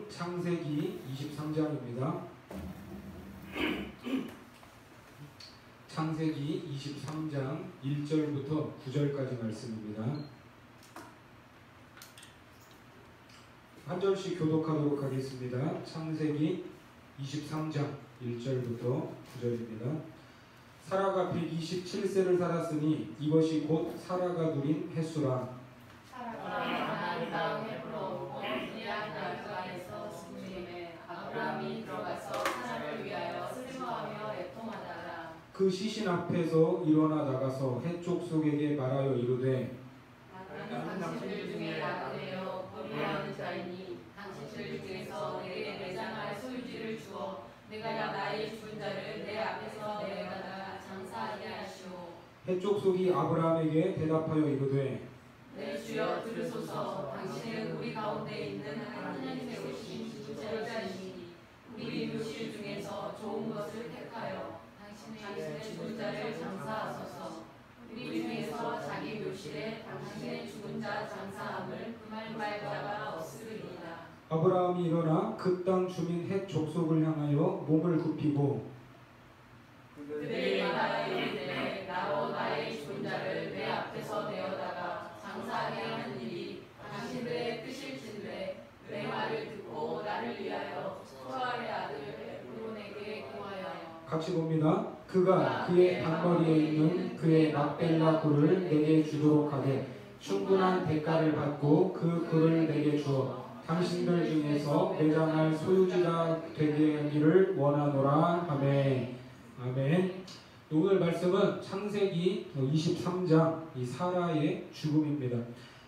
말씀은 창세기 23장입니다. 창세기 23장 1절부터 9절까지 말씀입니다. 한 절씩 교독하도록 하겠습니다. 창세기 23장 1절부터 9절입니다. 사라가 127세를 살았으니 이것이 곧 사라가 누린 횟수라. 사라가 가나안 땅 헤브론 곧 기럇 야르바에서 승림에 아브라함이 들어가서 사라를 위하여 슬퍼하며 애통하다가 그 시신 앞에서 일어나 나가서 해족속에게 말하여 이르되 나는 당신들 중에 나그네여 보리하는 자이니 당신들 중에서 내게 매장할 소유지를 주어 내가 나의 죽은 자를 내 앞에서 내어다가 장사하게 하시오. 해족속이 아브라함에게 대답하여 이르되 내 주여 들으소서. 당신은 우리 가운데 있는 하나님의 오신 지도자이시니 우리 묘실 중에서 좋은 것을 택하여 당신의 죽은 자를 장사하소서. 우리 중에서 자기 묘실에 당신의 죽은 자 장사함을 금할 자가 없으리이다. 아브라함이 일어나 그 땅 주민 헷 족속을 향하여 몸을 굽히고 그들이 말하여 이르되 나로 나의 죽은 자를 내 앞에서 내어다가 장사하게 하는 일이 당신들의 뜻일진데 내 말을 듣고 나를 위하여 소아의 아들 에브론에게 구하여. 같이 봅니다. 그가 그의 단거리에 있는 그의 막벨라 굴을 내게 주도록 하되 충분한 대가를 받고 그 굴을 내게 주어 당신들 중에서 매장할 소유지가 되게 하기를 원하노라. 아멘. 아멘. 오늘 말씀은 창세기 23장 이 사라의 죽음입니다.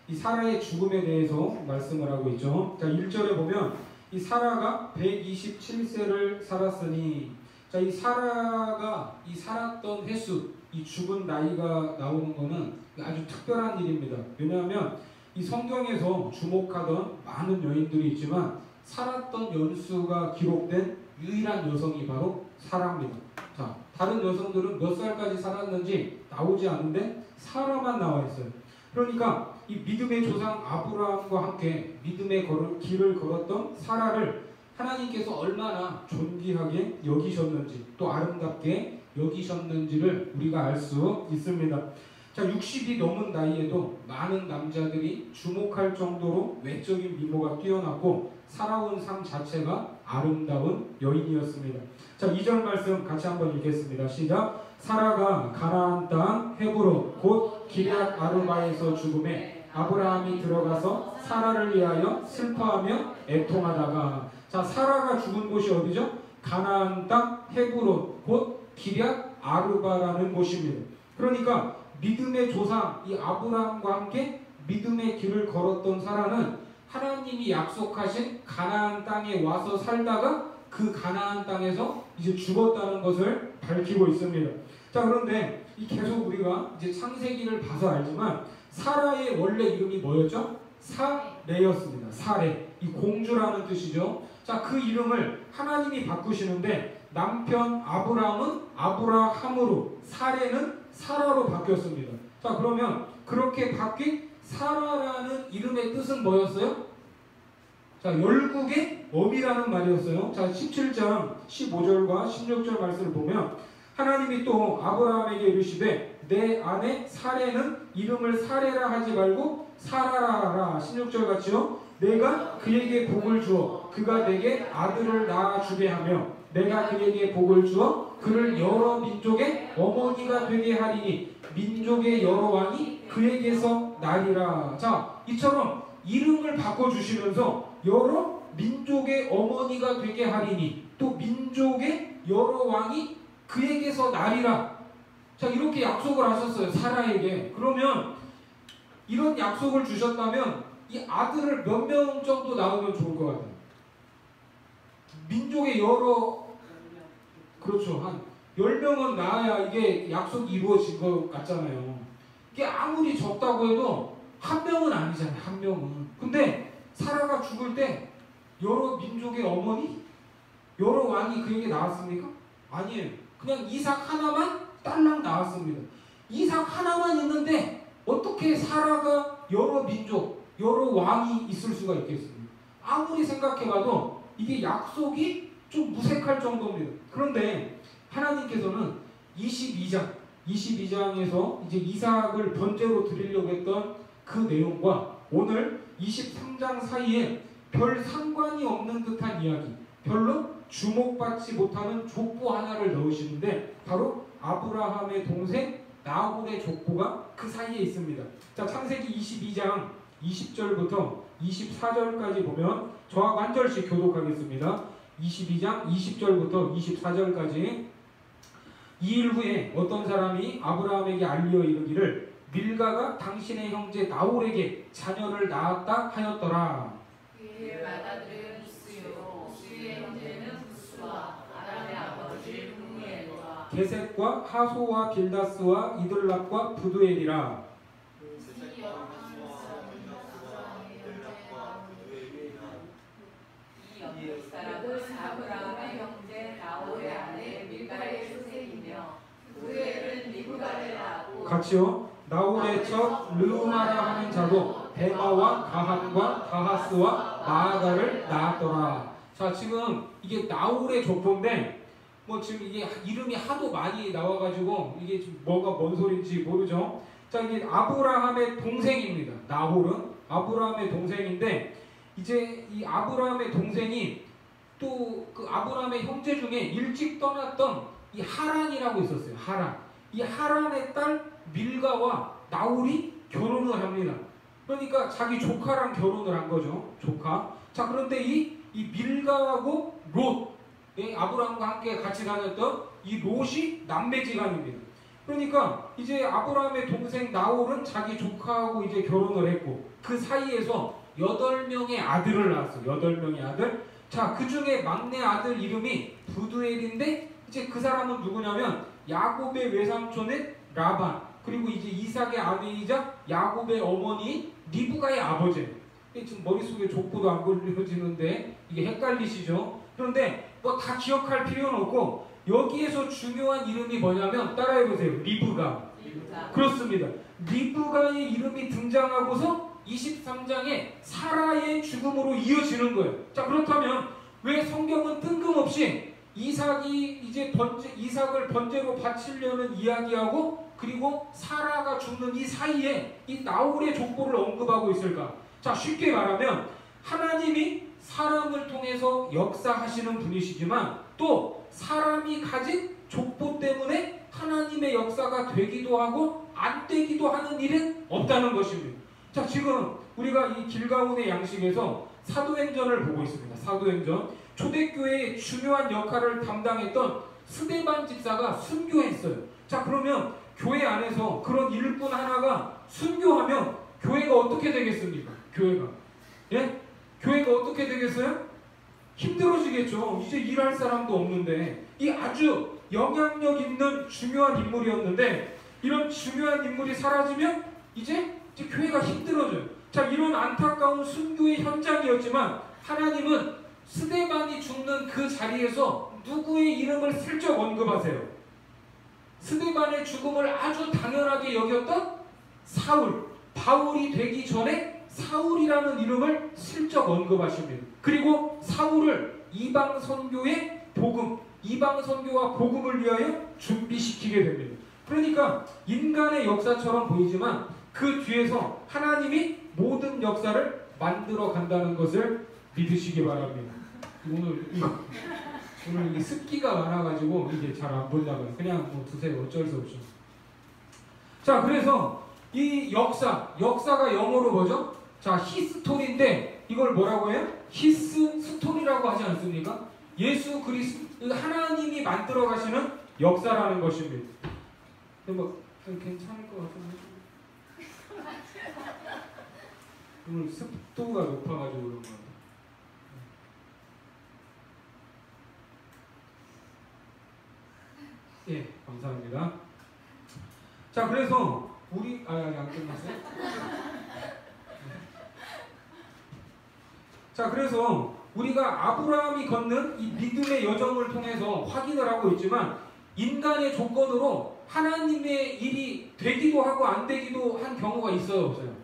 이 사라의 죽음에 대해서 말씀을 하고 있죠. 자, 1절에 보면 이 사라가 127세를 살았으니, 자, 이 사라가 이 살았던 횟수, 이 죽은 나이가 나오는 것은 아주 특별한 일입니다. 왜냐하면 이 성경에서 주목하던 많은 여인들이 있지만 살았던 연수가 기록된 유일한 여성이 바로 사라입니다. 자, 다른 여성들은 몇 살까지 살았는지 나오지 않는데 사라만 나와 있어요. 그러니까 이 믿음의 조상 아브라함과 함께 믿음의 길을 걸었던 사라를 하나님께서 얼마나 존귀하게 여기셨는지 또 아름답게 여기셨는지를 우리가 알 수 있습니다. 자, 60이 넘은 나이에도 많은 남자들이 주목할 정도로 외적인 미모가 뛰어났고 살아온 삶 자체가 아름다운 여인이었습니다. 자, 2절 말씀 같이 한번 읽겠습니다. 시작. 사라가 가나안 땅 헤브론 곧 기럇 아르바에서 죽음에 아브라함이 들어가서 사라를 위하여 슬퍼하며 애통하다가. 자, 사라가 죽은 곳이 어디죠? 가나안 땅 헤브론 곧 기럇 아르바라는 곳입니다. 그러니까 믿음의 조상 이 아브라함과 함께 믿음의 길을 걸었던 사라는 하나님이 약속하신 가나안 땅에 와서 살다가 그 가나안 땅에서 이제 죽었다는 것을 밝히고 있습니다. 자, 그런데 계속 우리가 이제 창세기를 봐서 알지만 사라의 원래 이름이 뭐였죠? 사레였습니다. 사레. 이 공주라는 뜻이죠. 자, 그 이름을 하나님이 바꾸시는데 남편 아브라함은 아브라함으로, 사레는 사라로 바뀌었습니다. 자, 그러면 그렇게 바뀐 사라라는 이름의 뜻은 뭐였어요? 자, 열국의 어미라는 말이었어요. 자, 17장 15절과 16절 말씀을 보면 하나님이 또 아브라함에게 이르시되 내 아내 사레는 이름을 사레라 하지 말고 사라라 하라. 16절 같이요. 내가 그에게 복을 주어 그가 내게 아들을 낳아주게 하며 내가 그에게 복을 주어 그를 여러 민족의 어머니가 되게 하리니 민족의 여러 왕이 그에게서 나리라. 자, 이처럼 이름을 바꿔주시면서 여러 민족의 어머니가 되게 하리니 또 민족의 여러 왕이 그에게서 나리라. 자, 이렇게 약속을 하셨어요, 사라에게. 그러면 이런 약속을 주셨다면 이 아들을 몇 명 정도 낳으면 좋을 것 같아요? 민족의 여러, 그렇죠, 한 10명은 낳아야 이게 약속이 이루어진 것 같잖아요. 이게 아무리 적다고 해도 한 명은 아니잖아요, 한 명은. 근데 사라가 죽을 때 여러 민족의 어머니, 여러 왕이 그에게 나왔습니까? 아니에요. 그냥 이삭 하나만 딸랑 나왔습니다. 이삭 하나만 있는데 어떻게 사라가 여러 민족, 여러 왕이 있을 수가 있겠습니까? 아무리 생각해봐도 이게 약속이 좀 무색할 정도입니다. 그런데 하나님께서는 22장에서 이제 이삭을 번제로 드리려고 했던 그 내용과 오늘 23장 사이에 별 상관이 없는 듯한 이야기, 별로 주목받지 못하는 족보 하나를 넣으시는데 바로 아브라함의 동생 나홀의 족보가 그 사이에 있습니다. 자, 창세기 22장 20절부터 24절까지 보면 저하고 한 절씩 교독하겠습니다. 22장 20절부터 24절까지. 이 일 후에 어떤 사람이 아브라함에게 알려 이르기를 밀가가 당신의 형제 나홀에게 자녀를 낳았다 하였더라. 그의 맏아들은 부스요, 부스의 형제는 부스와 아람의 아버지 루무엘과 게셋과 하소와 빌다스와 이들랍과 부두엘이라. 이 사람은 아브라함의 형제 나홀의 아내 밀가의 소생이며 부엘은 리브가를 낳았고 같이요. 나홀의 첫 르우마라 하는 자도 데마와 가한과 다하스와 마아가를 낳았더라. 자, 지금 이게 나홀의 족보인데 뭐 지금 이게 이름이 하도 많이 나와가지고 이게 지금 뭐가 뭔 소리인지 모르죠. 자, 이게 아브라함의 동생입니다. 나홀은 아브라함의 동생인데 이제 이 아브라함의 동생이 또 그 아브라함의 형제 중에 일찍 떠났던 이 하란이라고 있었어요. 하란. 이 하란의 딸 밀가와 나홀이 결혼을 합니다. 그러니까 자기 조카랑 결혼을 한 거죠. 조카. 자, 그런데 이 밀가하고 롯, 아브라함과 함께 같이 다녔던 이 롯이 남매지간입니다. 그러니까 이제 아브라함의 동생 나홀은 자기 조카하고 이제 결혼을 했고 그 사이에서 8명의 아들을 낳았어요. 8명의 아들. 자, 그 중에 막내 아들 이름이 부두엘인데 이제 그 사람은 누구냐면 야곱의 외삼촌의 라반, 그리고 이제 이삭의 아내이자 야곱의 어머니 리브가의 아버지. 지금 머릿속에 족보도 안 그려지는데 이게 헷갈리시죠? 그런데 뭐 다 기억할 필요는 없고 여기에서 중요한 이름이 뭐냐면 따라해보세요. 리브가. 그렇습니다. 리브가의 이름이 등장하고서 23장에 사라의 죽음으로 이어지는 거예요. 자, 그렇다면 왜 성경은 뜬금없이 이삭을 번제로 바치려는 이야기하고 그리고 사라가 죽는 이 사이에 이 나홀의 족보를 언급하고 있을까? 자, 쉽게 말하면 하나님이 사람을 통해서 역사하시는 분이시지만 또 사람이 가진 족보 때문에 하나님의 역사가 되기도 하고 안 되기도 하는 일은 없다는 것입니다. 자, 지금 우리가 이 길가온의 양식에서 사도행전을 보고 있습니다. 사도행전. 초대교회의 중요한 역할을 담당했던 스데반 집사가 순교했어요. 자, 그러면 교회 안에서 그런 일꾼 하나가 순교하면 교회가 어떻게 되겠습니까? 교회가. 예? 교회가 어떻게 되겠어요? 힘들어지겠죠. 이제 일할 사람도 없는데. 이 아주 영향력 있는 중요한 인물이었는데 이런 중요한 인물이 사라지면 이제 교회가 힘들어져요. 자, 이런 안타까운 순교의 현장이었지만 하나님은 스데반이 죽는 그 자리에서 누구의 이름을 슬쩍 언급하세요? 스데반의 죽음을 아주 당연하게 여겼던 사울, 바울이 되기 전에 사울이라는 이름을 슬쩍 언급하십니다. 그리고 사울을 이방 선교의 복음, 이방 선교와 복음을 위하여 준비시키게 됩니다. 그러니까 인간의 역사처럼 보이지만 그 뒤에서 하나님이 모든 역사를 만들어 간다는 것을 믿으시기 바랍니다. 오늘 이게 습기가 많아가지고 이게 잘 안 본다고요. 그냥 뭐 두세요. 어쩔 수 없죠. 자, 그래서 이 역사가 영어로 뭐죠? 자, 히스토리인데 이걸 뭐라고 해요? 히스 스토리라고 하지 않습니까? 예수 그리스도 하나님이 만들어 가시는 역사라는 것입니다. 뭐 괜찮을 것 같은데 오늘 습도가 높아가지고 그런 거예요. 예, 감사합니다. 자, 그래서 우리 안 끝났어요? 자, 그래서 우리가 아브라함이 걷는 이 믿음의 여정을 통해서 확인을 하고 있지만 인간의 조건으로 하나님의 일이 되기도 하고 안 되기도 한 경우가 있어요, 없어요?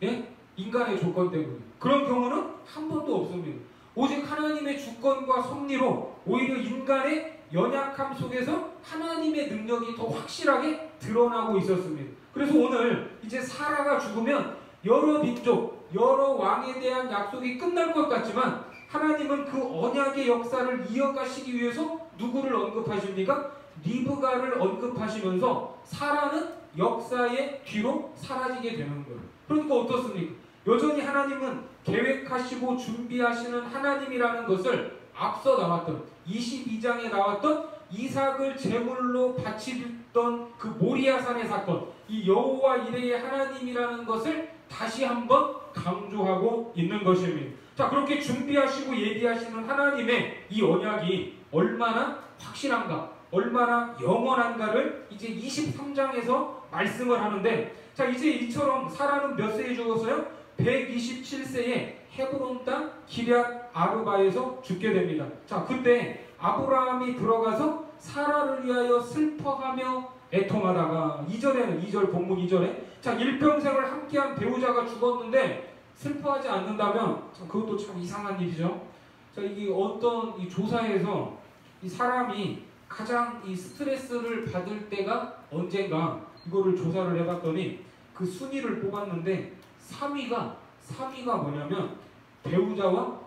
예? 인간의 조건 때문에. 그런 경우는 한 번도 없습니다. 오직 하나님의 주권과 섭리로 오히려 인간의 연약함 속에서 하나님의 능력이 더 확실하게 드러나고 있었습니다. 그래서 오늘 이제 사라가 죽으면 여러 민족, 여러 왕에 대한 약속이 끝날 것 같지만 하나님은 그 언약의 역사를 이어가시기 위해서 누구를 언급하십니까? 리브가를 언급하시면서 사라는 역사의 뒤로 사라지게 되는 거예요. 그러니까 어떻습니까? 여전히 하나님은 계획하시고 준비하시는 하나님이라는 것을 앞서 나왔던 22장에 나왔던 이삭을 제물로 바치던 그 모리아산의 사건, 이 여호와 이레의 하나님이라는 것을 다시 한번 강조하고 있는 것입니다. 자, 그렇게 준비하시고 예비하시는 하나님의 이 언약이 얼마나 확실한가, 얼마나 영원한가를 이제 23장에서 말씀을 하는데, 자, 이제 이처럼 사라는 몇 세에 죽었어요? 127세에 헤브론 땅 기럇 아르바에서 죽게 됩니다. 자, 그때 아브라함이 들어가서 사라를 위하여 슬퍼하며 애통하다가 2절 본문 2절에 자, 일평생을 함께한 배우자가 죽었는데 슬퍼하지 않는다면 참 그것도 참 이상한 일이죠. 자, 이게 어떤 이 조사에서 이 사람이 가장 이 스트레스를 받을 때가 언젠가 이거를 조사를 해봤더니 그 순위를 뽑았는데 3위가 뭐냐면 배우자와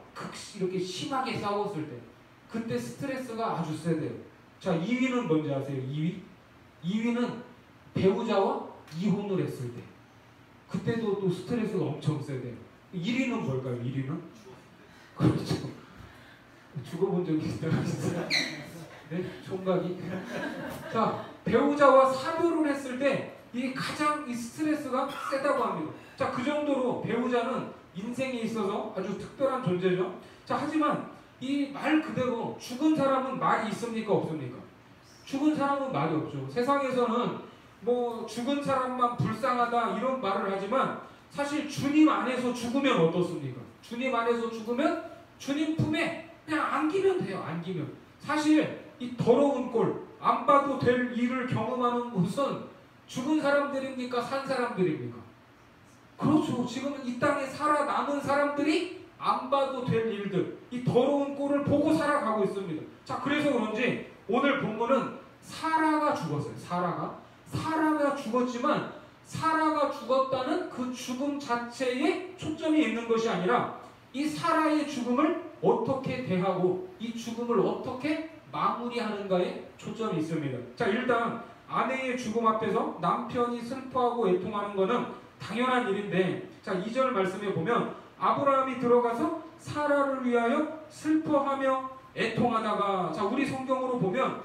이렇게 심하게 싸웠을 때 그때 스트레스가 아주 세대요. 자, 2위는 뭔지 아세요? 2위는 배우자와 이혼을 했을 때 그때도 또 스트레스가 엄청 세대요. 1위는 뭘까요? 1위는? 그렇죠. 죽어본 적이 있다고 진짜. 네? 총각이. 자, 배우자와 사별을 했을 때 이게 가장 이 스트레스가 세다고 합니다. 자, 그 정도로 배우자는 인생에 있어서 아주 특별한 존재죠. 자, 하지만 이 말 그대로 죽은 사람은 말이 있습니까? 없습니까? 죽은 사람은 말이 없죠. 세상에서는 뭐 죽은 사람만 불쌍하다 이런 말을 하지만 사실 주님 안에서 죽으면 어떻습니까? 주님 안에서 죽으면 주님 품에 그냥 안기면 돼요. 안기면. 사실 이 더러운 꼴, 안 봐도 될 일을 경험하는 곳은 죽은 사람들입니까? 산 사람들입니까? 그렇죠. 지금 이 땅에 살아남은 사람들이 안 봐도 될 일들, 이 더러운 꼴을 보고 살아가고 있습니다. 자, 그래서 그런지 오늘 본문은 사라가 죽었어요. 사라가 죽었지만 사라가 죽었다는 그 죽음 자체에 초점이 있는 것이 아니라 이 사라의 죽음을 어떻게 대하고 이 죽음을 어떻게 마무리하는가에 초점이 있습니다. 자, 일단 아내의 죽음 앞에서 남편이 슬퍼하고 애통하는 것은 당연한 일인데, 자, 2절 말씀에 보면 아브라함이 들어가서 사라를 위하여 슬퍼하며 애통하다가, 자, 우리 성경으로 보면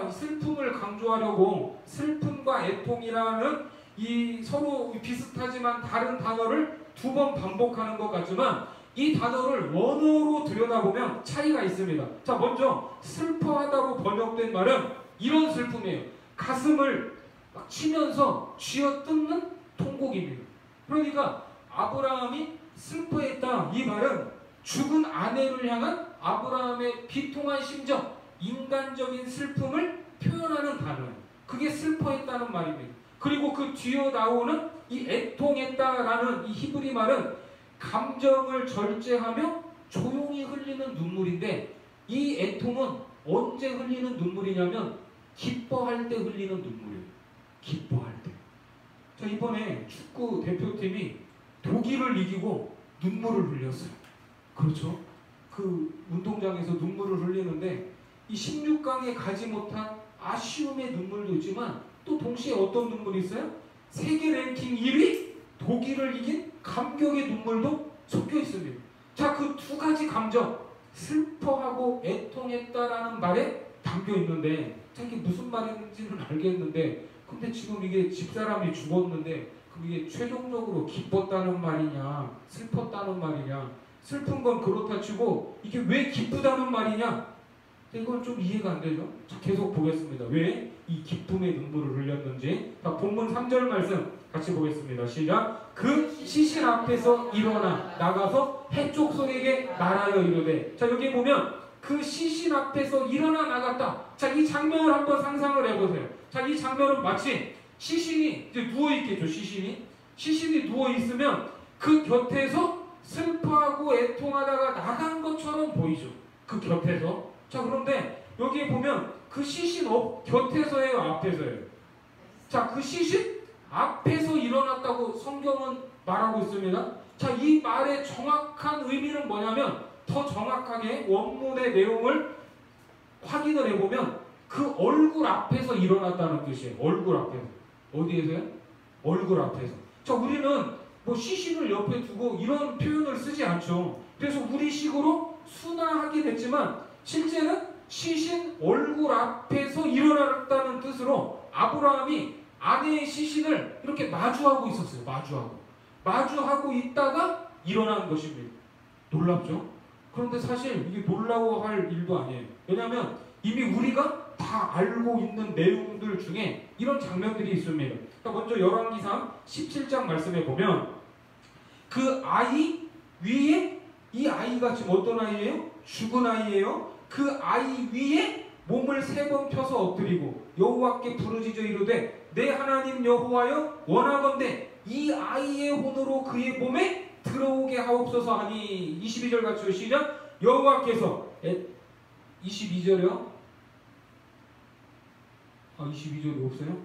슬픔을 강조하려고 슬픔과 애통이라는 이 서로 비슷하지만 다른 단어를 2번 반복하는 것 같지만 이 단어를 원어로 들여다보면 차이가 있습니다. 자, 먼저 슬퍼하다고 번역된 말은 이런 슬픔이에요. 가슴을 막 치면서 쥐어뜯는 통곡입니다. 그러니까 아브라함이 슬퍼했다, 이 말은 죽은 아내를 향한 아브라함의 비통한 심정, 인간적인 슬픔을 표현하는 단어예요. 그게 슬퍼했다는 말입니다. 그리고 그 뒤에 나오는 이 애통했다라는 이 히브리 말은 감정을 절제하며 조용히 흘리는 눈물인데, 이 애통은 언제 흘리는 눈물이냐면 기뻐할 때 흘리는 눈물이에요. 기뻐할 때. 자, 이번에 축구 대표팀이 독일을 이기고 눈물을 흘렸어요. 그렇죠? 그 운동장에서 눈물을 흘리는데 이 16강에 가지 못한 아쉬움의 눈물도 있지만 또 동시에 어떤 눈물이 있어요? 세계 랭킹 1위 독일을 이긴 감격의 눈물도 섞여 있습니다. 자, 그 2가지 감정, 슬퍼하고 애통했다라는 말에 담겨 있는데, 자, 이게 무슨 말인지는 알겠는데, 근데 지금 이게 집사람이 죽었는데 그럼 이게 최종적으로 기뻤다는 말이냐 슬펐다는 말이냐, 슬픈 건 그렇다 치고 이게 왜 기쁘다는 말이냐, 이건 좀 이해가 안 되죠. 자, 계속 보겠습니다. 왜 이 기쁨의 눈물을 흘렸는지. 자, 본문 3절 말씀 같이 보겠습니다. 시작. 그 시신 앞에서 일어나 나가서 해족속에게 말하여 이르되. 자, 여기 보면 그 시신 앞에서 일어나 나갔다. 자, 이 장면을 한번 상상을 해보세요. 자, 이 장면은 마치 시신이 이제 누워있겠죠. 시신이 누워있으면 그 곁에서 슬퍼하고 애통하다가 나간 것처럼 보이죠. 그 곁에서. 자, 그런데 여기에 보면 그 시신 곁에서예요, 앞에서예요? 자, 그 시신 앞에서 일어났다고 성경은 말하고 있습니다. 자, 이 말의 정확한 의미는 뭐냐면, 더 정확하게 원문의 내용을 확인을 해보면 그 얼굴 앞에서 일어났다는 뜻이에요. 얼굴 앞에서. 어디에서요? 얼굴 앞에서. 자, 우리는 뭐 시신을 옆에 두고 이런 표현을 쓰지 않죠. 그래서 우리식으로 순화하긴 했지만 실제는 시신 얼굴 앞에서 일어났다는 뜻으로 아브라함이 아내의 시신을 이렇게 마주하고 있었어요. 마주하고 있다가 일어난 것입니다. 놀랍죠? 그런데 사실 이게 놀라워할 일도 아니에요. 왜냐하면 이미 우리가 다 알고 있는 내용들 중에 이런 장면들이 있습니다. 먼저 열왕기상 17장 말씀에 보면 그 아이 위에, 이 아이가 지금 어떤 아이예요? 죽은 아이예요. 그 아이 위에 몸을 3번 펴서 엎드리고 여호와께 부르짖어 이르되 내 하나님 여호와여 원하건대 이 아이의 혼으로 그의 몸에 들어오게 하옵소서 하니. 22절 같이 시작. 여호와께서 22절이요? 22절이 없어요?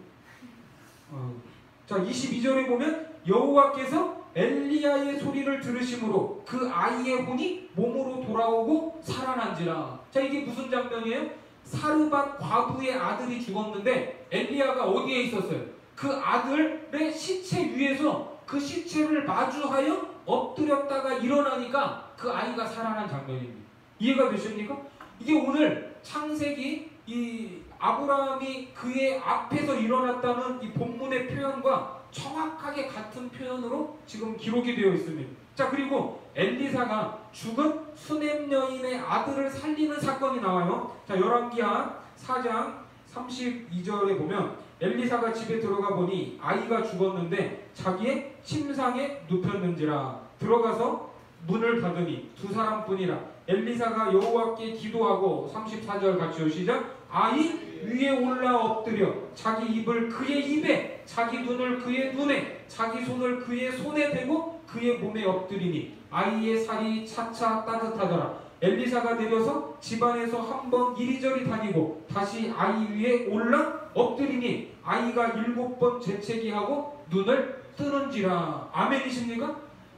자, 22절에 보면 여호와께서 엘리야의 소리를 들으심으로 그 아이의 혼이 몸으로 돌아오고 살아난지라. 자, 이게 무슨 장면이에요? 사르밧 과부의 아들이 죽었는데 엘리야가 어디에 있었어요? 그 아들의 시체 위에서 그 시체를 마주하여 엎드렸다가 일어나니까 그 아이가 살아난 장면입니다. 이해가 되십니까? 이게 오늘 창세기 이 아브라함이 그의 앞에서 일어났다는 이 본문의 표현과 정확하게 같은 표현으로 지금 기록이 되어 있습니다. 자, 그리고 엘리사가 죽은 수넴 여인의 아들을 살리는 사건이 나와요. 자, 열왕기하 4장 32절에 보면 엘리사가 집에 들어가 보니 아이가 죽었는데 자기의 침상에 눕혔는지라. 들어가서 문을 닫으니 2사람뿐이라. 엘리사가 여호와께 기도하고 34절 같이 시작. 아이 위에 올라 엎드려 자기 입을 그의 입에, 자기 눈을 그의 눈에, 자기 손을 그의 손에 대고 그의 몸에 엎드리니 아이의 살이 차차 따뜻하더라. 엘리사가 내려서 집안에서 한번 이리저리 다니고 다시 아이 위에 올라 엎드리니 아이가 7번 재채기하고 눈을 뜨는지라. 아멘이십니까?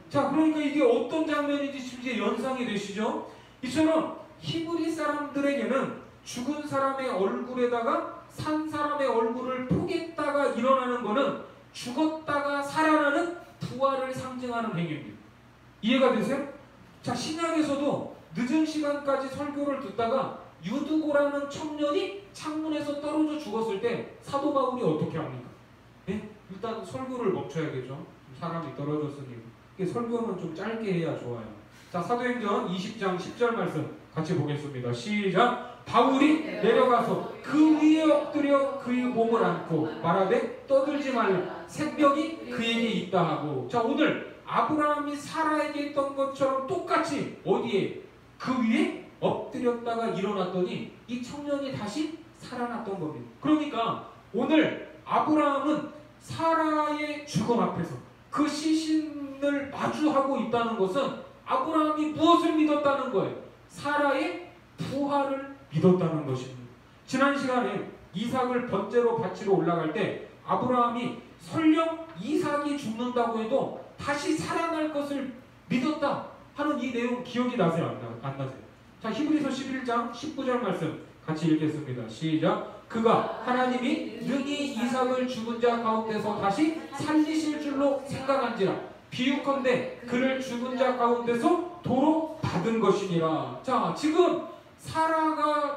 자, 그러니까 이게 어떤 장면인지 심지어 연상이 되시죠? 이처럼 히브리 사람들에게는 죽은 사람의 얼굴에다가 산 사람의 얼굴을 포겠다가 일어나는 것은 죽었다가 살아나는 부활을 상징하는 행위입니다. 이해가 되세요? 자, 신약에서도 늦은 시간까지 설교를 듣다가 유두고라는 청년이 창문에서 떨어져 죽었을 때 사도 바울이 어떻게 합니까? 네? 일단 설교를 멈춰야겠죠. 사람이 떨어졌으니. 설교는 좀 짧게 해야 좋아요. 자, 사도행전 20장 10절 말씀 같이 보겠습니다. 시작. 바울이 내려가서 그 위에 엎드려 그의 몸을 안고 말하되 떠들지 말라. 생명이 그에게 있다 하고. 자, 오늘 아브라함이 사라에게 했던 것처럼 똑같이 어디에? 그 위에 엎드렸다가 일어났더니 이 청년이 다시 살아났던 겁니다. 그러니까 오늘 아브라함은 사라의 죽음 앞에서 그 시신을 마주하고 있다는 것은 아브라함이 무엇을 믿었다는 거예요? 사라의 부활을 믿었다는 것입니다. 지난 시간에 이삭을 번제로 바치러 올라갈 때 아브라함이 설령 이삭이 죽는다고 해도 다시 살아날 것을 믿었다 하는 이 내용 기억이 나세요? 안 나세요? 자, 히브리서 11장 19절 말씀 같이 읽겠습니다. 시작. 그가 하나님이 능히 이삭을 죽은 자 가운데서 다시 살리실 줄로 생각한지라. 비유컨대 그를 죽은 자 가운데서 도로 받은 것이니라. 자, 지금 사라가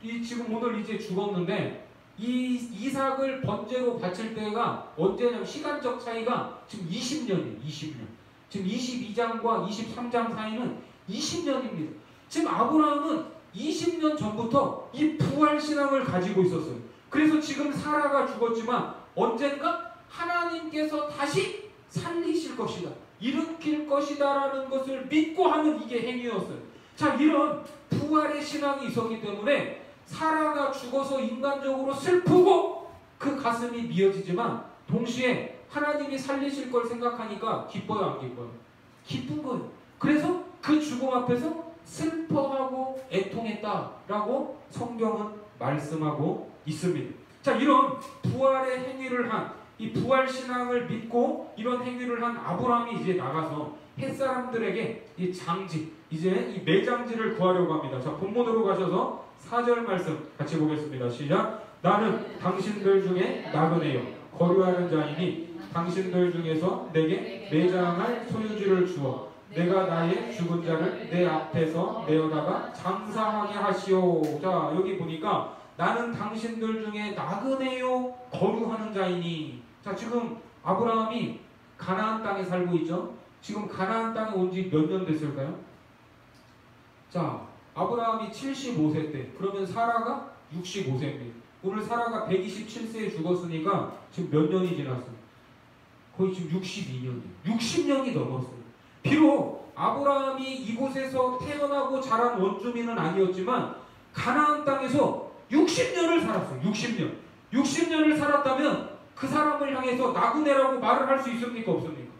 지금 오늘 이제 죽었는데 이 이삭을 번제로 바칠 때가 언제냐면 시간적 차이가 지금 20년이에요. 20년. 지금 22장과 23장 사이는 20년입니다. 지금 아브라함은 20년 전부터 이 부활신앙을 가지고 있었어요. 그래서 지금 사라가 죽었지만 언젠가 하나님께서 다시 살리실 것이다, 일으킬 것이다 라는 것을 믿고 하는 이게 행위였어요. 자, 이런 부활의 신앙이 있었기 때문에 사라가 죽어서 인간적으로 슬프고 그 가슴이 미어지지만 동시에 하나님이 살리실 걸 생각하니까 기뻐요, 안 기뻐요? 기쁜 거예요. 그래서 그 죽음 앞에서 슬퍼하고 애통했다라고 성경은 말씀하고 있습니다. 자, 이런 부활의 행위를 한, 이 부활 신앙을 믿고 이런 행위를 한 아브라함이 이제 나가서 햇사람들에게 이 장지, 이제 이 매장지를 구하려고 합니다. 자, 본문으로 가셔서 4절 말씀 같이 보겠습니다. 시작. 나는 당신들 중에 나그네요, 거류하는 자이니 당신들 중에서 내게 매장할 소유지를 주어 내가 나의 죽은 자를 내 앞에서 내어다가 장사하게 하시오. 자, 여기 보니까 나는 당신들 중에 나그네요, 거류하는 자이니. 자, 지금 아브라함이 가나안 땅에 살고 있죠. 지금 가나안 땅에 온 지 몇 년 됐을까요? 자, 아브라함이 75세 때, 그러면 사라가 65세입니다. 오늘 사라가 127세에 죽었으니까 지금 몇 년이 지났어요? 거의 지금 62년이에요. 60년이 넘었어요. 비록 아브라함이 이곳에서 태어나고 자란 원주민은 아니었지만 가나안 땅에서 60년을 살았어요. 60년. 60년을 살았다면 그 사람을 향해서 나그네라고 말을 할 수 있습니까? 없습니까?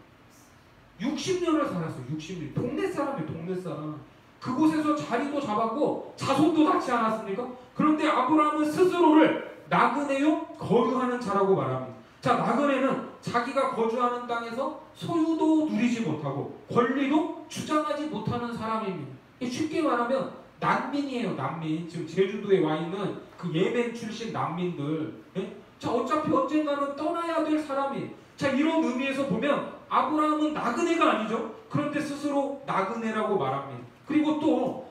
60년을 살았어요. 60년. 동네 사람이에요. 동네 사람. 그곳에서 자리도 잡았고 자손도 낳지 않았습니까? 그런데 아브라함은 스스로를 나그네요, 거류하는 자라고 말합니다. 자, 나그네는 자기가 거주하는 땅에서 소유도 누리지 못하고 권리도 주장하지 못하는 사람입니다. 쉽게 말하면 난민이에요. 난민. 지금 제주도에 와 있는 그 예멘 출신 난민들. 예? 자, 어차피 언젠가는 떠나야 될 사람이에요. 자, 이런 의미에서 보면 아브라함은 나그네가 아니죠. 그런데 스스로 나그네라고 말합니다. 그리고 또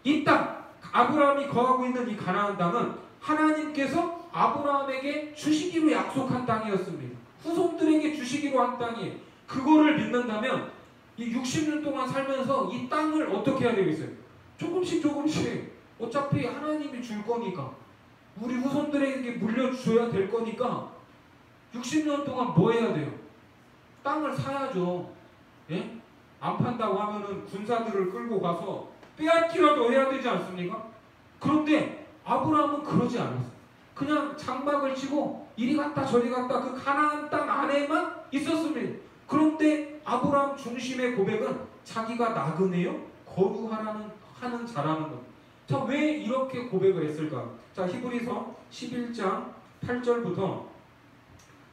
이 땅, 아브라함이 거하고 있는 이 가나안 땅은 하나님께서 아브라함에게 주시기로 약속한 땅이었습니다. 후손들에게 주시기로 한 땅이에요. 그거를 믿는다면 이 60년 동안 살면서 이 땅을 어떻게 해야 되겠어요? 조금씩 어차피 하나님이 줄 거니까, 우리 후손들에게 물려줘야 될 거니까 60년 동안 뭐 해야 돼요? 땅을 사야죠. 예? 안 판다고 하면은 군사들을 끌고 가서 빼앗기라도 해야 되지 않습니까? 그런데 아브라함은 그러지 않았어요. 그냥 장막을 치고 이리 갔다 저리 갔다 그 가나안 땅 안에만 있었습니다. 그런데 아브라함 중심의 고백은 자기가 나그네요, 거류하는 자라는 것. 자, 왜 이렇게 고백을 했을까? 자, 히브리서 11장 8절부터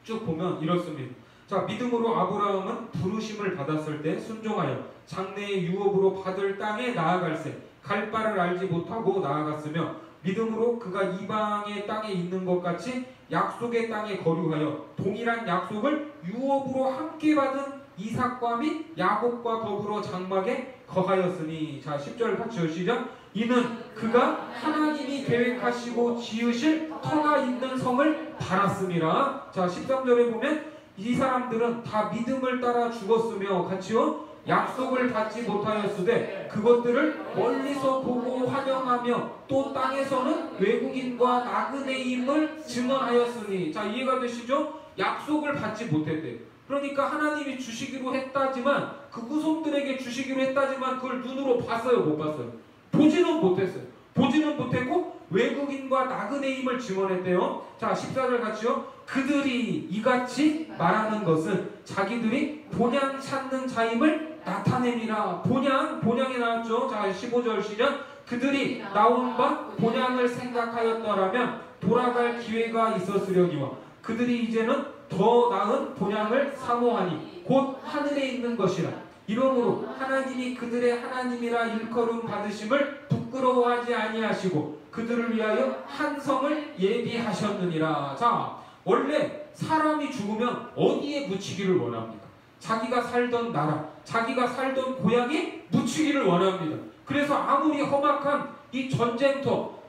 쭉 보면 이렇습니다. 자, 믿음으로 아브라함은 부르심을 받았을 때 순종하여 장래의 유업으로 받을 땅에 나아갈새 갈 바를 알지 못하고 나아갔으며 믿음으로 그가 이방의 땅에 있는 것 같이 약속의 땅에 거류하여 동일한 약속을 유업으로 함께 받은 이삭과 및 야곱과 더불어 장막에 거하였으니. 자, 10절 같이 시작. 이는 그가 하나님이 계획하시고 지으실 터가 있는 성을 바랐음이라. 자, 13절에 보면 이 사람들은 다 믿음을 따라 죽었으며 같이요 약속을 받지 못하였으되 그것들을 멀리서 보고 환영하며 또 땅에서는 외국인과 나그네임을 증언하였으니. 자, 이해가 되시죠? 약속을 받지 못했대요. 그러니까 하나님이 주시기로 했다지만 그 후손들에게 주시기로 했다지만 그걸 눈으로 봤어요, 못 봤어요? 보지는 못했어요. 보지는 못했고 외국인과 나그네임을 증언했대요. 자, 14절 같이요. 그들이 이같이 말하는 것은 자기들이 본향 찾는 자임을 나타냅니다. 본향이 나왔죠. 자, 15절 시작. 그들이 나온 바 본향을 생각하였더라면 돌아갈 기회가 있었으려니와 그들이 이제는 더 나은 본향을 사모하니 곧 하늘에 있는 것이라. 이러므로 하나님이 그들의 하나님이라 일컬음 받으심을 부끄러워하지 아니하시고 그들을 위하여 한 성을 예비하셨느니라. 자, 원래 사람이 죽으면 어디에 묻히기를 원합니까? 자기가 살던 나라, 자기가 살던 고향에 묻히기를 원합니다. 그래서 아무리 험악한 이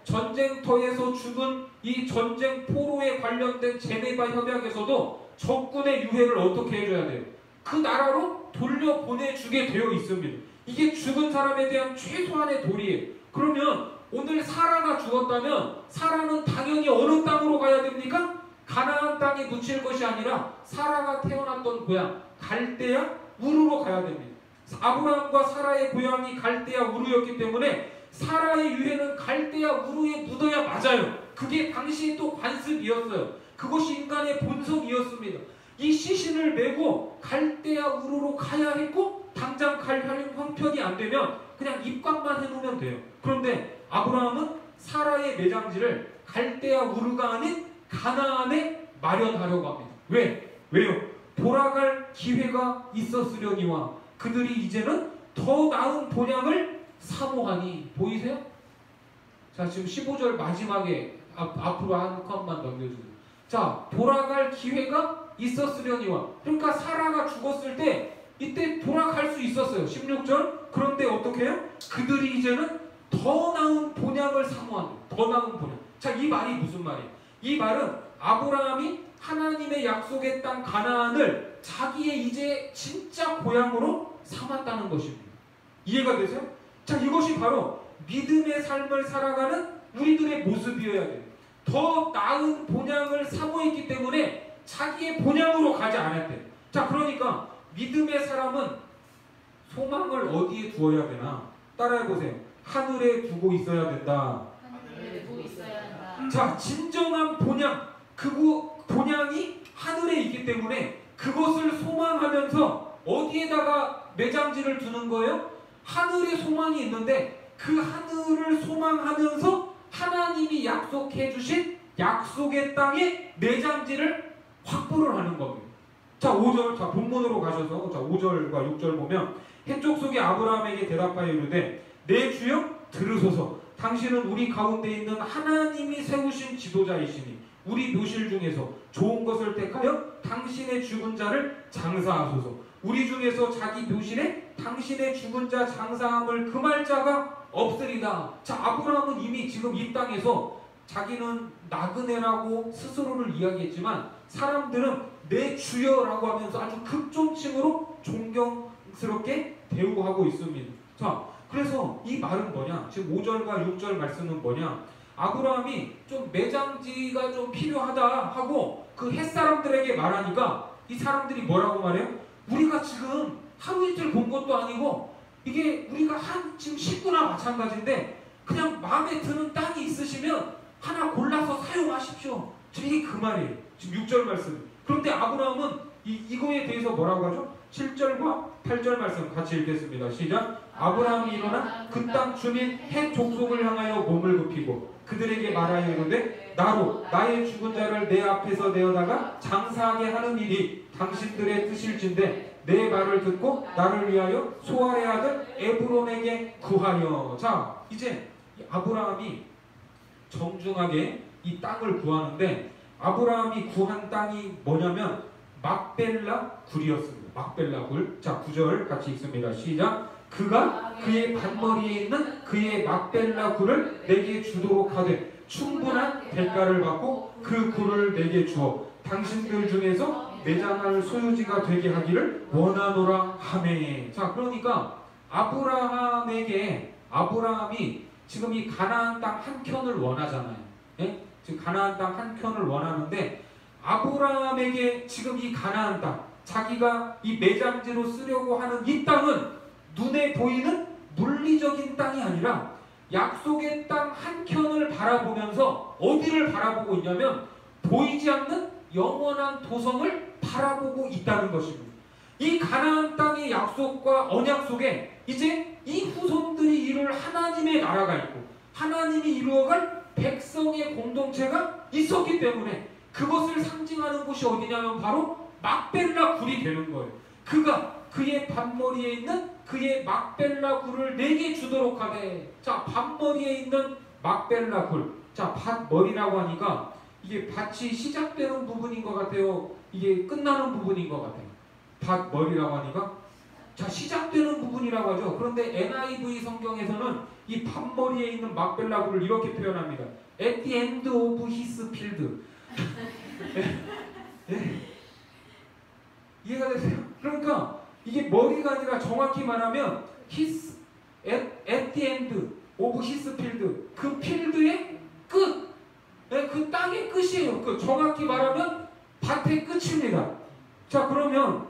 전쟁터에서 죽은 이 전쟁 포로에 관련된 제네바 협약에서도 적군의 유해를 어떻게 해줘야 돼요? 그 나라로 돌려보내주게 되어 있습니다. 이게 죽은 사람에 대한 최소한의 도리예요. 그러면 오늘 사라가 죽었다면 사라는 당연히 어느 땅으로 가야 됩니까? 가나안 땅에 묻힐 것이 아니라 사라가 태어났던 고향 갈대아 우르로 가야 됩니다. 아브라함과 사라의 고향이 갈대아 우르였기 때문에 사라의 유해는 갈대아 우르에 묻어야 맞아요. 그게 당시 또 관습이었어요. 그것이 인간의 본성이었습니다. 이 시신을 메고 갈대아 우르로 가야 했고 당장 갈 형편이 안 되면 그냥 입각만 해놓으면 돼요. 그런데 아브라함은 사라의 매장지를 갈대아 우르가 아닌 가나안에 마련하려고 합니다. 왜요? 돌아갈 기회가 있었으려니와 그들이 이제는 더 나은 본향을 사모하니. 보이세요? 자, 지금 15절 마지막에 앞으로 한 컷만 넘겨주세요. 자, 돌아갈 기회가 있었으려니와. 그러니까 사라가 죽었을 때 이때 돌아갈 수 있었어요. 16절. 그런데 어떻게 해요? 그들이 이제는 더 나은 본향을 사모하는. 더 나은 본향. 자, 이 말이 무슨 말이에요? 이 말은 아브라함이 하나님의 약속의 땅 가나안을 자기의 이제 진짜 고향으로 삼았다는 것입니다. 이해가 되세요? 자, 이것이 바로 믿음의 삶을 살아가는 우리들의 모습이어야 돼요. 더 나은 본향을 사모했기 때문에 자기의 본향으로 가지 않았대요. 자, 그러니까 믿음의 사람은 소망을 어디에 두어야 되나? 따라해보세요. 하늘에 두고 있어야 된다. 하늘에 두고 있어야 한다. 자, 진정한 본향, 그 본향이 하늘에 있기 때문에 그것을 소망하면서 어디에다가 매장지를 두는 거예요? 하늘에 소망이 있는데 그 하늘을 소망하면서 하나님이 약속해 주신 약속의 땅에 매장지를 확보를 하는 겁니다. 자, 5절, 자, 본문으로 가셔서, 자, 5절과 6절 보면, 해쪽 속에 아브라함에게 대답하여 이르되, 내 주여 들으소서. 당신은 우리 가운데 있는 하나님이 세우신 지도자이시니, 우리 묘실 중에서 좋은 것을 택하여 당신의 죽은 자를 장사하소서. 우리 중에서 자기 묘실에 당신의 죽은 자 장사함을 금할 자가 없으리다. 자, 아브라함은 이미 지금 이 땅에서 자기는 나그네라고 스스로를 이야기했지만 사람들은 내 주여라고 하면서 아주 극존칭으로 존경스럽게 대우하고 있습니다. 자, 그래서 이 말은 뭐냐? 지금 5절과 6절 말씀은 뭐냐? 아브라함이 좀 매장지가 좀 필요하다 하고 그 햇사람들에게 말하니까 이 사람들이 뭐라고 말해요? 우리가 지금 하루 이틀 본 것도 아니고 이게 우리가 지금 식구나 마찬가지인데 그냥 마음에 드는 땅이 있으시면 하나 골라서 사용하십시오. 이게 그 말이에요. 지금 6절 말씀. 그런데 아브라함은 이거에 대해서 뭐라고 하죠? 7절과 8절 말씀 같이 읽겠습니다. 시작. 아브라함이 일어나 그 땅 주민 헷 족속을 향하여 몸을 굽히고 그들에게 말하여 이르되 나로 나의 죽은 자를 내 앞에서 내어다가 장사하게 하는 일이 당신들의 뜻일진데 내 말을 듣고 나를 위하여 소알의 아들 에브론에게 구하여. 자, 이제 아브라함이 정중하게 이 땅을 구하는데 아브라함이 구한 땅이 뭐냐면 막벨라 굴이었습니다. 막벨라 굴. 자, 9절 같이 읽습니다. 시작. 그가 그의 밭머리에 있는 그의 막벨라 굴을 내게 주도록 하되 충분한 대가를 받고 그 굴을 내게 주어 당신들 중에서 매장할 소유지가 되게 하기를 원하노라 하매. 자, 그러니까 아브라함이 지금 이 가나안 땅 한 켠을 원하잖아요. 예? 지금 가나안 땅 한 켠을 원하는데 아브라함에게 지금 이 가나안 땅, 자기가 이 매장지로 쓰려고 하는 이 땅은 눈에 보이는 물리적인 땅이 아니라 약속의 땅 한 켠을 바라보면서 어디를 바라보고 있냐면 보이지 않는 영원한 도성을 바라보고 있다는 것입니다. 이 가나안 땅의 약속과 언약 속에 이제 이 후손들이 이룰 하나님의 나라가 있고 하나님이 이루어갈 백성의 공동체가 있었기 때문에 그것을 상징하는 곳이 어디냐면 바로 막벨라 굴이 되는 거예요. 그가 그의 밭머리에 있는 그의 막벨라 굴을 내게 주도록 하되. 자, 밭머리에 있는 막벨라 굴. 자, 밭머리라고 하니까 이게 밭이 시작되는 부분인 것 같아요? 이게 끝나는 부분인 것 같아요? 밭머리라고 하니까? 자, 시작되는 부분이라고 하죠. 그런데 NIV 성경에서는 이 밭머리에 있는 막벨라 굴을 이렇게 표현합니다. At the end of his field. 이해가 되세요? 그러니까 이게 머리가 아니라 정확히 말하면 at the end of his field. 그 필드의 끝. 그 땅의 끝이에요. 그 정확히 말하면 밭의 끝입니다. 자, 그러면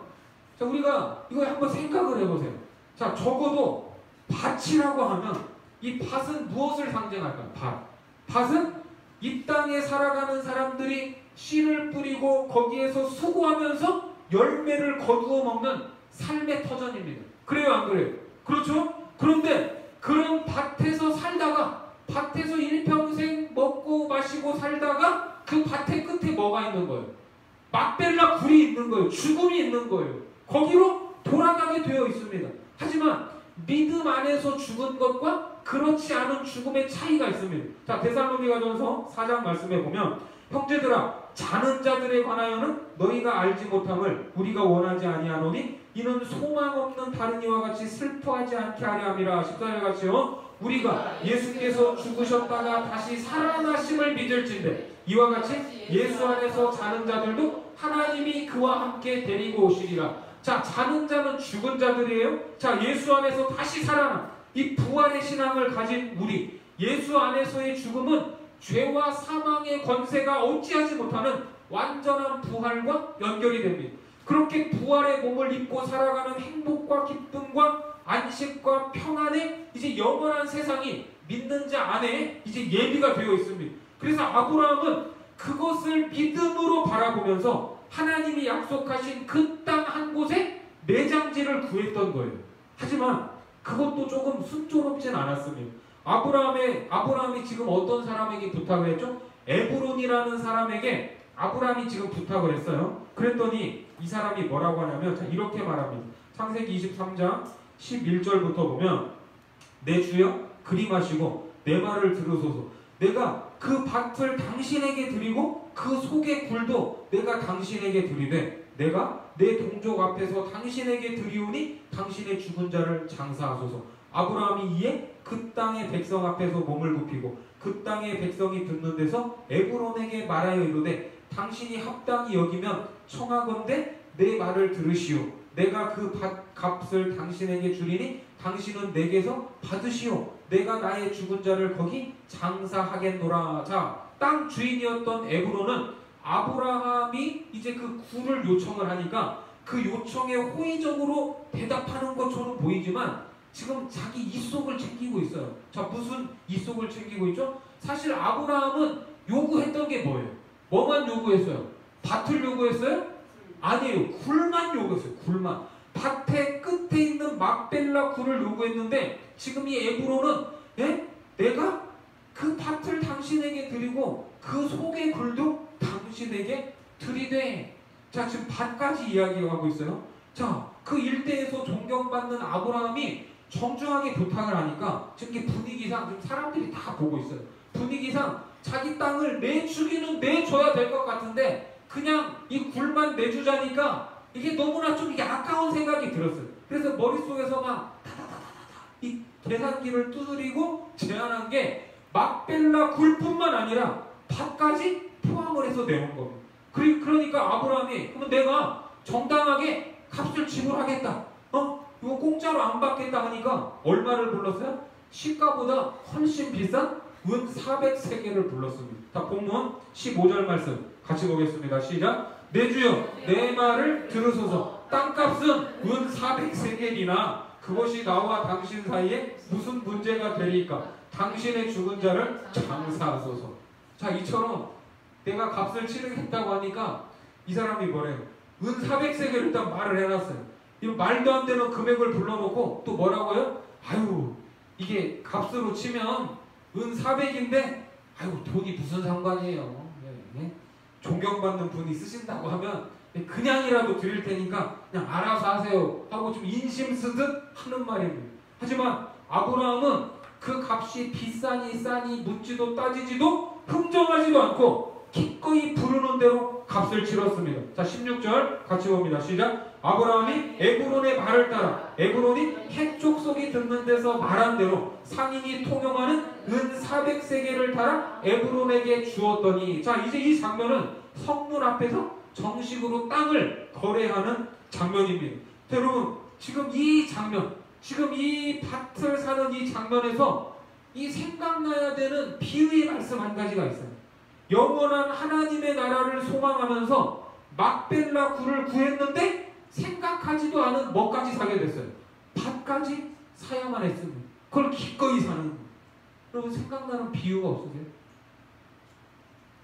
자, 우리가 이거 한번 생각을 해보세요. 자, 적어도 밭이라고 하면 이 밭은 무엇을 상징할까요? 밭은 이 땅에 살아가는 사람들이 씨를 뿌리고 거기에서 수고하면서 열매를 거두어 먹는 삶의 터전입니다. 그래요, 안 그래요? 그렇죠? 그런데 그런 밭에서 살다가 밭에서 일평생 먹고 마시고 살다가 그 밭의 끝에 뭐가 있는 거예요? 막벨라 굴이 있는 거예요. 죽음이 있는 거예요. 거기로 돌아가게 되어 있습니다. 하지만 믿음 안에서 죽은 것과 그렇지 않은 죽음의 차이가 있습니다. 자, 데살로니가전서 4장 말씀에 보면 형제들아 자는 자들에 관하여는 너희가 알지 못함을 우리가 원하지 아니하노니 이는 소망 없는 다른 이와 같이 슬퍼하지 않게 하려 함이라. 14절 같이요. 우리가 예수께서 죽으셨다가 다시 살아나심을 믿을진대 이와 같이 예수 안에서 자는 자들도 하나님이 그와 함께 데리고 오시리라. 자, 자는 자는 죽은 자들이에요. 자, 예수 안에서 다시 살아나 이 부활의 신앙을 가진 우리, 예수 안에서의 죽음은 죄와 사망의 권세가 어찌하지 못하는 완전한 부활과 연결이 됩니다. 그렇게 부활의 몸을 입고 살아가는 행복과 기쁨과 안식과 평안의 이제 영원한 세상이 믿는 자 안에 이제 예비가 되어 있습니다. 그래서 아브라함은 그것을 믿음으로 바라보면서 하나님이 약속하신 그 땅 한 곳에 매장지를 구했던 거예요. 하지만 그것도 조금 순조롭진 않았습니다. 아브라함이 지금 어떤 사람에게 부탁을 했죠? 에브론이라는 사람에게 아브라함이 지금 부탁을 했어요. 그랬더니 이 사람이 뭐라고 하냐면 자, 이렇게 말합니다. 창세기 23장 11절부터 보면 내 주여 그리마시고 내 말을 들으소서. 내가 그 밭을 당신에게 드리고 그 속의 굴도 내가 당신에게 드리되 내가 내 동족 앞에서 당신에게 드리오니 당신의 죽은 자를 장사하소서. 아브라함이 이에 그 땅의 백성 앞에서 몸을 굽히고 그 땅의 백성이 듣는 데서 에브론에게 말하여 이르되 당신이 합당히 여기면 청하건대 내 말을 들으시오. 내가 그 밭값을 당신에게 주리니 당신은 내게서 받으시오. 내가 나의 죽은 자를 거기 장사하겠노라. 자, 땅 주인이었던 에브론은 아브라함이 이제 그 굴을 요청을 하니까 그 요청에 호의적으로 대답하는 것처럼 보이지만 지금 자기 이속을 챙기고 있어요. 자, 무슨 이속을 챙기고 있죠? 사실 아브라함은 요구했던 게 뭐예요? 뭐만 요구했어요? 밭을 요구했어요? 아니에요. 굴만 요구했어요. 굴만. 밭의 끝에 있는 막벨라 굴을 요구했는데 지금 이 에브론은 내가 그 밭을 당신에게 드리고 그 속의 굴도 당신에게 드리되. 자, 지금 밭까지 이야기하고 있어요. 자, 그 일대에서 존경받는 아브라함이 정중하게 부탁을 하니까 지금 이게 분위기상 지금 사람들이 다 보고 있어요. 분위기상 자기 땅을 내주기는 내줘야 될 것 같은데 그냥 이 굴만 내주자니까 이게 너무나 좀 이게 아까운 생각이 들었어요. 그래서 머릿속에서 막 이 계산기를 두드리고 제안한 게 막벨라 굴뿐만 아니라 밭까지 포함을 해서 내온 겁니다. 그러니까 아브라함이 그러면 내가 정당하게 값을 지불하겠다. 이거 공짜로 안 받겠다 하니까 얼마를 불렀어요? 시가보다 훨씬 비싼 은 400세겔을 불렀습니다. 자, 본문 15절 말씀 같이 보겠습니다. 시작. 내 주여 내 말을 들으소서. 땅값은 은 400세겔이나 그것이 나와 당신 사이에 무슨 문제가 되리까? 당신의 죽은 자를 장사하소서. 자, 이처럼 내가 값을 치르겠다고 하니까 이 사람이 뭐래요? 은 400세겔 일단 말을 해놨어요. 이 말도 안 되는 금액을 불러놓고 또 뭐라고요? 아유, 이게 값으로 치면 은 400인데 아유, 돈이 무슨 상관이에요. 네. 존경받는 분이 쓰신다고 하면 그냥이라도 드릴 테니까 그냥 알아서 하세요 하고 좀 인심 쓰듯 하는 말입니다. 하지만 아브라함은 그 값이 비싸니 싸니 묻지도 따지지도 흥정하지도 않고 기꺼이 부르는 대로 값을 치렀습니다. 자, 16절 같이 봅니다. 시작. 아브라함이 에브론의 말을 따라 에브론이 헷 족속이 듣는 데서 말한 대로 상인이 통용하는 은 400세겔을 따라 에브론에게 주었더니. 자, 이제 이 장면은 성문 앞에서 정식으로 땅을 거래하는 장면입니다. 자, 여러분, 지금 이 장면, 지금 이 밭을 사는 이 장면에서 이 생각나야 되는 비유의 말씀 한 가지가 있어요. 영원한 하나님의 나라를 소망하면서 막벨라 굴을 구했는데 생각하지도 않은 뭐까지 사게 됐어요? 밭까지 사야만 했습니다. 그걸 기꺼이 사는 거예요. 여러분, 생각나는 비유가 없으세요?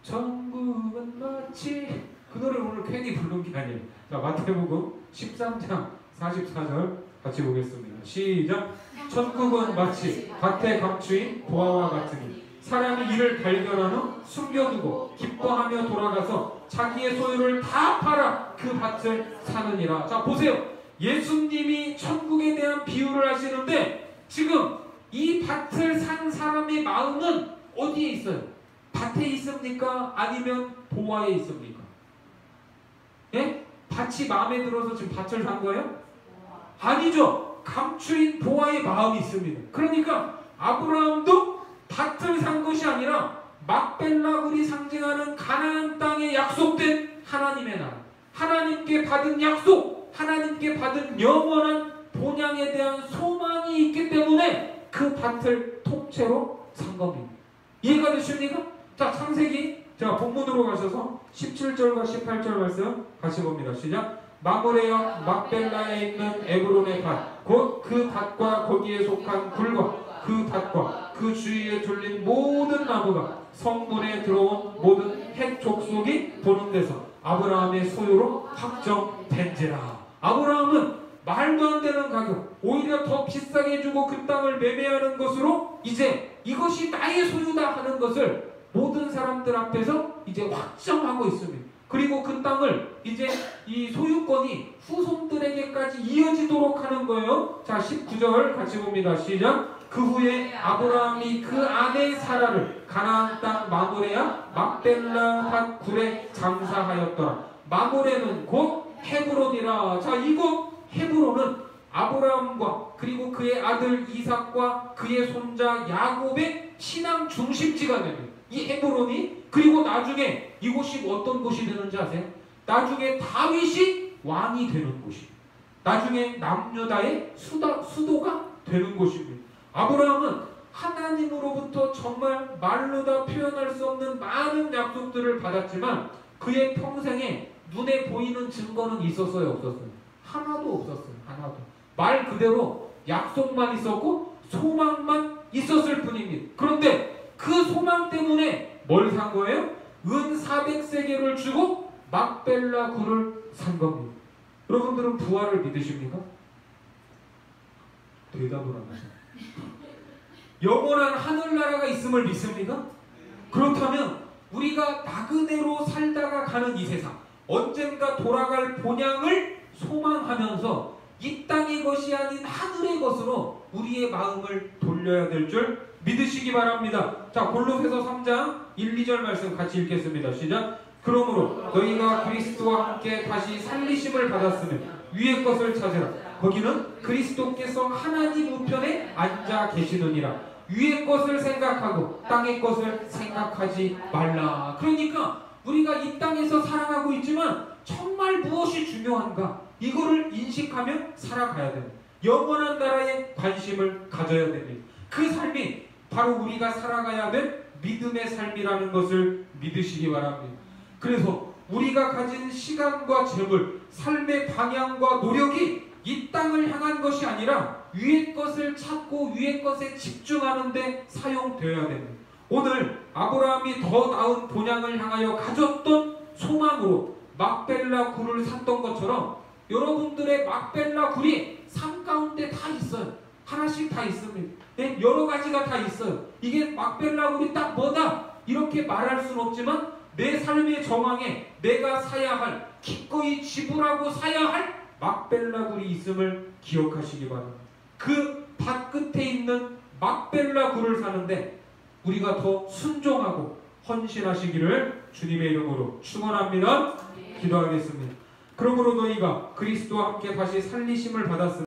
천국은 마치 그 노래 오늘 괜히 부른 게 아니에요. 자, 마태복음 13장 44절 같이 보겠습니다. 시작. 천국은 마치 밭에 감추인 보화와 같으니 사람이 이를 발견한 후 숨겨두고 기뻐하며 돌아가서 자기의 소유를 다 팔아 그 밭을 사느니라. 자, 보세요. 예수님이 천국에 대한 비유를 하시는데 지금 이 밭을 산 사람의 마음은 어디에 있어요? 밭에 있습니까? 아니면 보화에 있습니까? 예? 밭이 마음에 들어서 지금 밭을 산 거예요? 아니죠. 감추인 보화의 마음이 있습니다. 그러니까 아브라함도 밭을 산 것이 아니라 막벨라굴이 상징하는 가나안 땅에 약속된 하나님의 나라, 하나님께 받은 약속, 하나님께 받은 영원한 본향에 대한 소망이 있기 때문에 그 밭을 통째로 산 겁니다. 이해가 되십니까? 자, 창세기, 자, 본문으로 가셔서 17절과 18절 말씀 같이 봅니다. 시작. 마므레와 막벨라에 있는 에브론의 밭, 곧 그 밭과 거기에 속한 굴과 그 밭과 그 주위에 둘린 모든 나무가 성문에 들어온 모든 헷 족속이 보는 데서 아브라함의 소유로 확정된지라. 아브라함은 말도 안 되는 가격, 오히려 더 비싸게 주고 그 땅을 매매하는 것으로 이제 이것이 나의 소유다 하는 것을 모든 사람들 앞에서 이제 확정하고 있습니다. 그리고 그 땅을 이제 이 소유권이 후손들에게까지 이어지도록 하는 거예요. 자, 19절 같이 봅니다. 시작. 그 후에 아브라함이 그 아내 사라를 가나안 땅 마므레와 막벨라 밭 굴에 장사하였더라. 마므레는 곧 헤브론이라. 자, 이곳 헤브론은 아브라함과 그리고 그의 아들 이삭과 그의 손자 야곱의 신앙 중심지가 됩니다. 이 헤브론이, 그리고 나중에 이곳이 어떤 곳이 되는지 아세요? 나중에 다윗이 왕이 되는 곳이, 나중에 남유다의 수도가 되는 곳입니다. 아브라함은 하나님으로부터 정말 말로 다 표현할 수 없는 많은 약속들을 받았지만 그의 평생에 눈에 보이는 증거는 있었어요, 없었어요? 하나도 없었어요. 하나도. 말 그대로 약속만 있었고 소망만 있었을 뿐입니다. 그런데 그 소망 때문에 뭘 산 거예요? 은 400세겔을 주고 막벨라 굴을 산 겁니다. 여러분들은 부활을 믿으십니까? 대답을 안 하세요. 영원한 하늘나라가 있음을 믿습니까? 그렇다면 우리가 나그네로 살다가 가는 이 세상, 언젠가 돌아갈 본향을 소망하면서 이 땅의 것이 아닌 하늘의 것으로 우리의 마음을 돌려야 될 줄 믿으시기 바랍니다. 자, 골로새서 3장 1, 2절 말씀 같이 읽겠습니다. 시작. 그러므로 너희가 그리스도와 함께 다시 살리심을 받았으면 위의 것을 찾으라. 거기는 그리스도께서 하나님 우편에 앉아 계시느니라. 위의 것을 생각하고 땅의 것을 생각하지 말라. 그러니까 우리가 이 땅에서 살아가고 있지만 정말 무엇이 중요한가, 이거를 인식하며 살아가야 됩니다. 영원한 나라에 관심을 가져야 됩니다. 그 삶이 바로 우리가 살아가야 될 믿음의 삶이라는 것을 믿으시기 바랍니다. 그래서 우리가 가진 시간과 재물, 삶의 방향과 노력이 이 땅을 향한 것이 아니라 위의 것을 찾고 위의 것에 집중하는 데 사용되어야 됩니다. 오늘 아브라함이 더 나은 본향을 향하여 가졌던 소망으로 막벨라 굴을 샀던 것처럼 여러분들의 막벨라 굴이 삶 가운데 다 있어요. 하나씩 다 있습니다. 네? 여러 가지가 다 있어요. 이게 막벨라 굴이 딱 뭐다 이렇게 말할 수는 없지만 내 삶의 정황에 내가 사야 할, 기꺼이 지불하고 사야 할 막벨라 굴이 있음을 기억하시기 바랍니다. 그 밭 끝에 있는 막벨라 굴을 사는데 우리가 더 순종하고 헌신하시기를 주님의 이름으로 축원합니다. 기도하겠습니다. 그러므로 너희가 그리스도와 함께 다시 살리심을 받았으니